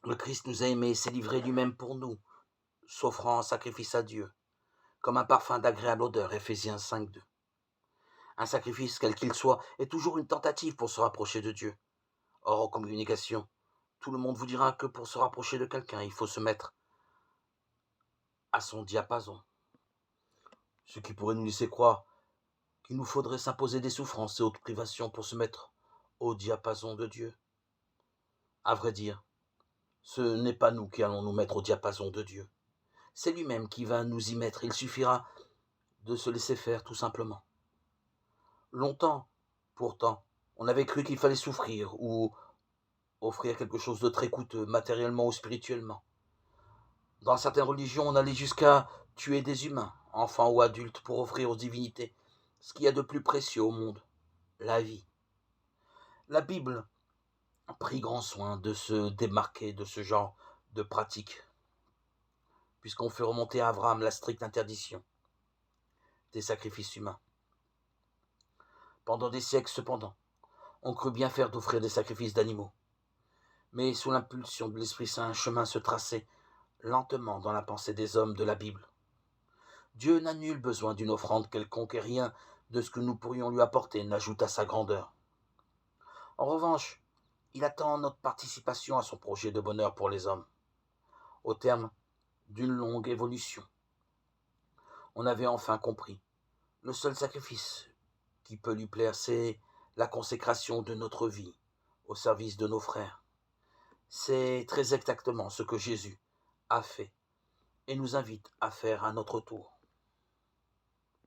Le Christ nous a aimés et s'est livré lui-même pour nous, s'offrant en sacrifice à Dieu, comme un parfum d'agréable odeur, Éphésiens 5:2. Un sacrifice, quel qu'il soit, est toujours une tentative pour se rapprocher de Dieu. Or, en communication, tout le monde vous dira que pour se rapprocher de quelqu'un, il faut se mettre à son diapason, ce qui pourrait nous laisser croire qu'il nous faudrait s'imposer des souffrances et autres privations pour se mettre au diapason de Dieu. À vrai dire, ce n'est pas nous qui allons nous mettre au diapason de Dieu. C'est lui-même qui va nous y mettre. Il suffira de se laisser faire, tout simplement. Longtemps, pourtant, on avait cru qu'il fallait souffrir ou offrir quelque chose de très coûteux, matériellement ou spirituellement. Dans certaines religions, on allait jusqu'à tuer des humains, enfants ou adultes, pour offrir aux divinités ce qu'il y a de plus précieux au monde, la vie. La Bible a pris grand soin de se démarquer de ce genre de pratique, puisqu'on fait remonter à Abraham la stricte interdiction des sacrifices humains. Pendant des siècles, cependant, on crut bien faire d'offrir des sacrifices d'animaux. Mais sous l'impulsion de l'Esprit Saint, un chemin se traçait lentement dans la pensée des hommes de la Bible. Dieu n'a nul besoin d'une offrande quelconque et rien de ce que nous pourrions lui apporter n'ajoute à sa grandeur. En revanche, il attend notre participation à son projet de bonheur pour les hommes. Au terme d'une longue évolution, on avait enfin compris. Le seul sacrifice qui peut lui plaire, c'est la consécration de notre vie au service de nos frères. C'est très exactement ce que Jésus a fait et nous invite à faire à notre tour.